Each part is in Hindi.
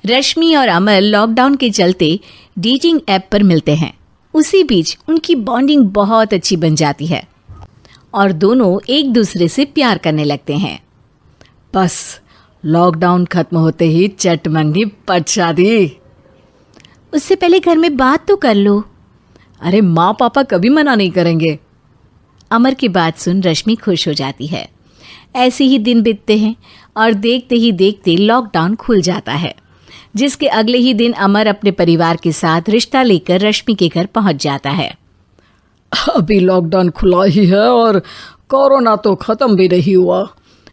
रश्मि और अमर लॉकडाउन के चलते डेटिंग ऐप पर मिलते हैं। उसी बीच उनकी बॉन्डिंग बहुत अच्छी बन जाती है और दोनों एक दूसरे से प्यार करने लगते हैं। बस लॉकडाउन खत्म होते ही चट मंगनी पट शादी। उससे पहले घर में बात तो कर लो। अरे माँ पापा कभी मना नहीं करेंगे। अमर की बात सुन रश्मि खुश हो जाती है। ऐसे ही दिन बीतते हैं और देखते ही देखते लॉकडाउन खुल जाता है, जिसके अगले ही दिन अमर अपने परिवार के साथ रिश्ता लेकर रश्मि के घर पहुंच जाता है। अभी लॉकडाउन खुला ही है और कोरोना तो ख़त्म भी नहीं हुआ,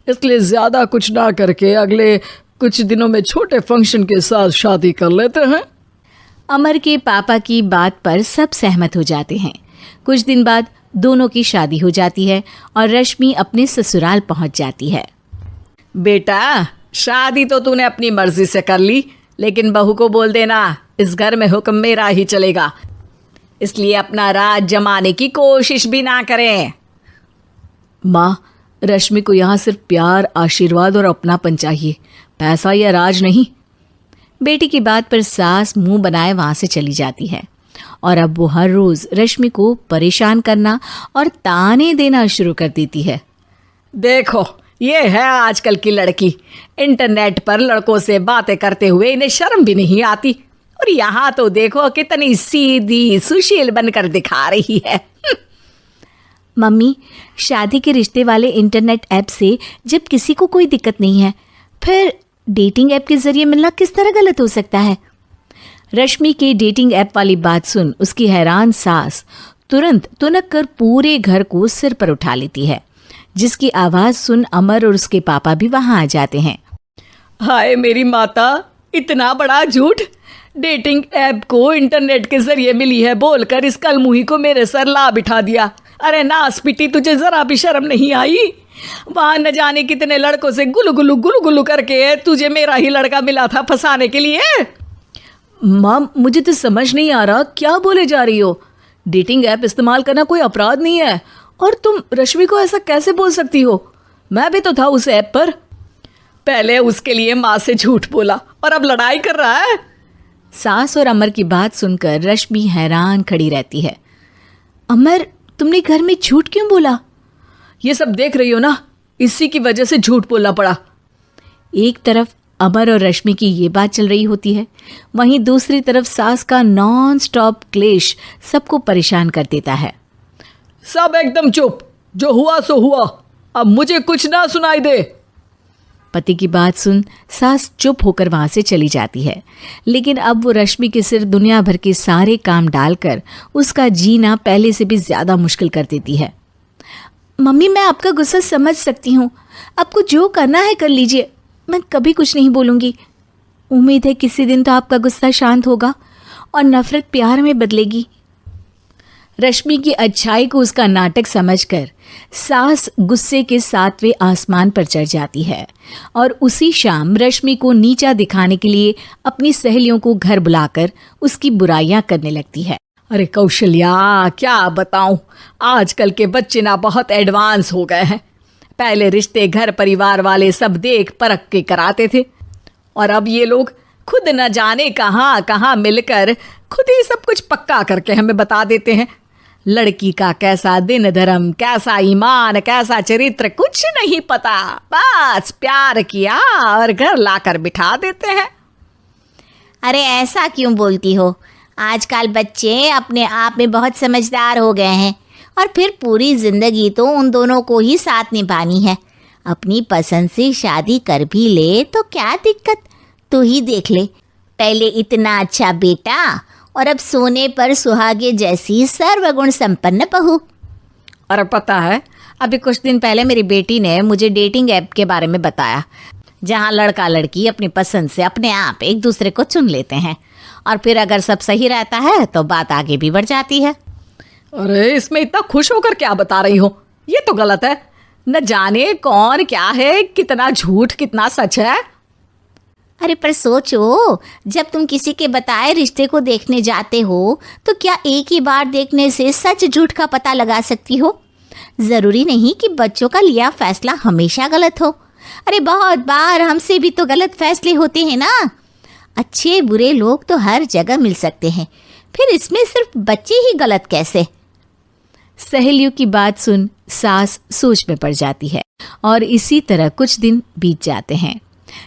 इसलिए ज़्यादा कुछ ना करके अगले कुछ दिनों में छोटे फंक्शन के साथ शादी कर लेते हैं। अमर के पापा की बात पर सब सहमत हो जाते हैं। कुछ दिन बाद दोनों की शादी हो जाती है और रश्मि अपने ससुराल पहुंच जाती है। बेटा, शादी तो तूने अपनी मर्जी से कर ली, लेकिन बहू को बोल देना इस घर में हुक्म मेरा ही चलेगा, इसलिए अपना राज जमाने की कोशिश भी ना करें। माँ, रश्मि को यहाँ सिर्फ प्यार, आशीर्वाद और अपनापन चाहिए, पैसा या राज नहीं। बेटी की बात पर सास मुंह बनाए वहां से चली जाती है और अब वो हर रोज रश्मि को परेशान करना और ताने देना शुरू कर देती है। देखो, ये है आजकल की लड़की, इंटरनेट पर लड़कों से बातें करते हुए इन्हें शर्म भी नहीं आती, और यहाँ तो देखो कितनी सीधी सुशील बनकर दिखा रही है। मम्मी, शादी के रिश्ते वाले इंटरनेट ऐप से जब किसी को कोई दिक्कत नहीं है, फिर डेटिंग ऐप के जरिए मिलना किस तरह गलत हो सकता है? रश्मि के डेटिंग ऐप वाली बात सुन उसकी हैरान सास तुरंत तुनक कर पूरे घर को सिर पर उठा लेती है, जिसकी आवाज सुन अमर और उसके पापा भी वहां आ जाते हैं। हाय मेरी माता, इतना बड़ा झूठ! डेटिंग ऐप को इंटरनेट के जरिए मिली है बोलकर इस कलमुही को मेरे सर ला बिठा दिया। अरे नास पिटी, तुझे जरा भी शर्म नहीं आई? वहां न जाने कितने लड़कों से गुलू गुलू करके तुझे मेरा ही लड़का मिला था फंसाने के लिए। माँ, मुझे तो समझ नहीं आ रहा क्या बोले जा रही हो। डेटिंग ऐप इस्तेमाल करना कोई अपराध नहीं है, और तुम रश्मि को ऐसा कैसे बोल सकती हो? मैं भी तो था उस ऐप पर। पहले उसके लिए माँ से झूठ बोला और अब लड़ाई कर रहा है। सास और अमर की बात सुनकर रश्मि हैरान खड़ी रहती है। अमर, तुमने घर में झूठ क्यों बोला? ये सब देख रही हो ना, इसी की वजह से झूठ बोलना पड़ा। एक तरफ अमर और रश्मि की ये बात चल रही होती है, वहीं दूसरी तरफ सास का नॉन स्टॉप क्लेश सबको परेशान कर देता है। सब एकदम चुप, जो हुआ सो हुआ, अब मुझे कुछ ना सुनाई दे। पति की बात सुन सास चुप होकर वहां से चली जाती है, लेकिन अब वो रश्मि के सिर दुनिया भर के सारे काम डालकर उसका जीना पहले से भी ज्यादा मुश्किल कर देती है। मम्मी, मैं आपका गुस्सा समझ सकती हूँ, आपको जो करना है कर लीजिए, मैं कभी कुछ नहीं बोलूँगी। उम्मीद है किसी दिन तो आपका गुस्सा शांत होगा और नफरत प्यार में बदलेगी। रश्मि की अच्छाई को उसका नाटक समझकर सास गुस्से के 7वें आसमान पर चढ़ जाती है और उसी शाम रश्मि को नीचा दिखाने के लिए अपनी सहेलियों को घर बुलाकर उसकी बुराइयां करने लगती है। अरे कौशल्या, क्या बताऊं, आजकल के बच्चे ना बहुत एडवांस हो गए हैं। पहले रिश्ते घर परिवार वाले सब देख परख के कराते थे, और अब ये लोग खुद न जाने कहाँ कहाँ मिलकर खुद ही सब कुछ पक्का करके हमें बता देते हैं। लड़की का कैसा दिन धर्म, कैसा ईमान, कैसा चरित्र कुछ नहीं पता, बस प्यार किया और घर लाकर बिठा देते हैं। अरे ऐसा क्यों बोलती हो? आजकल बच्चे अपने आप में बहुत समझदार हो गए हैं, और फिर पूरी जिंदगी तो उन दोनों को ही साथ निभानी है। अपनी पसंद से शादी कर भी ले तो क्या दिक्कत? तू ही देख ले, पहले इतना अच्छा बेटा और अब सोने पर सुहागे जैसी सर्वगुण संपन्न बहू। और पता है, अभी कुछ दिन पहले मेरी बेटी ने मुझे डेटिंग ऐप के बारे में बताया, जहाँ लड़का लड़की अपनी पसंद से अपने आप एक दूसरे को चुन लेते हैं, और फिर अगर सब सही रहता है तो बात आगे भी बढ़ जाती है। अरे इसमें इतना खुश होकर क्या बता रही हो? ये तो गलत है। न जाने कौन क्या है, कितना झूठ कितना सच है। अरे पर सोचो, जब तुम किसी के बताए रिश्ते को देखने जाते हो तो क्या एक ही बार देखने से सच झूठ का पता लगा सकती हो? ज़रूरी नहीं कि बच्चों का लिया फैसला हमेशा गलत हो। अरे बहुत बार हमसे भी तो गलत फैसले होते हैं ना। अच्छे बुरे लोग तो हर जगह मिल सकते हैं, फिर इसमें सिर्फ बच्चे ही गलत कैसे? सहेलियों की बात सुन सास सोच में पड़ जाती है और इसी तरह कुछ दिन बीत जाते हैं,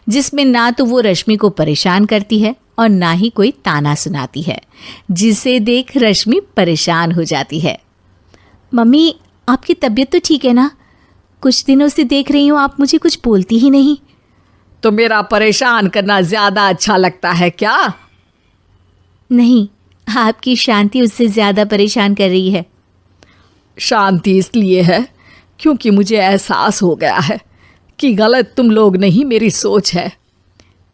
जिसमें ना तो वो रश्मि को परेशान करती है और ना ही कोई ताना सुनाती है, जिसे देख रश्मि परेशान हो जाती है। मम्मी, आपकी तबीयत तो ठीक है ना? कुछ दिनों से देख रही हूँ आप मुझे कुछ बोलती ही नहीं। तो मेरा परेशान करना ज्यादा अच्छा लगता है क्या? नहीं, आपकी शांति उससे ज्यादा परेशान कर रही है। शांति इसलिए है क्योंकि मुझे एहसास हो गया है कि गलत तुम लोग नहीं, मेरी सोच है।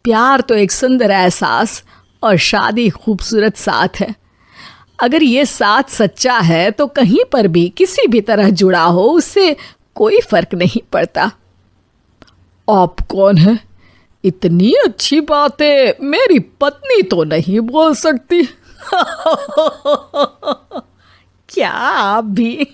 प्यार तो एक सुंदर एहसास और शादी खूबसूरत साथ है। अगर ये साथ सच्चा है तो कहीं पर भी किसी भी तरह जुड़ा हो उससे कोई फर्क नहीं पड़ता। आप कौन है? इतनी अच्छी बातें मेरी पत्नी तो नहीं बोल सकती। क्या आप भी?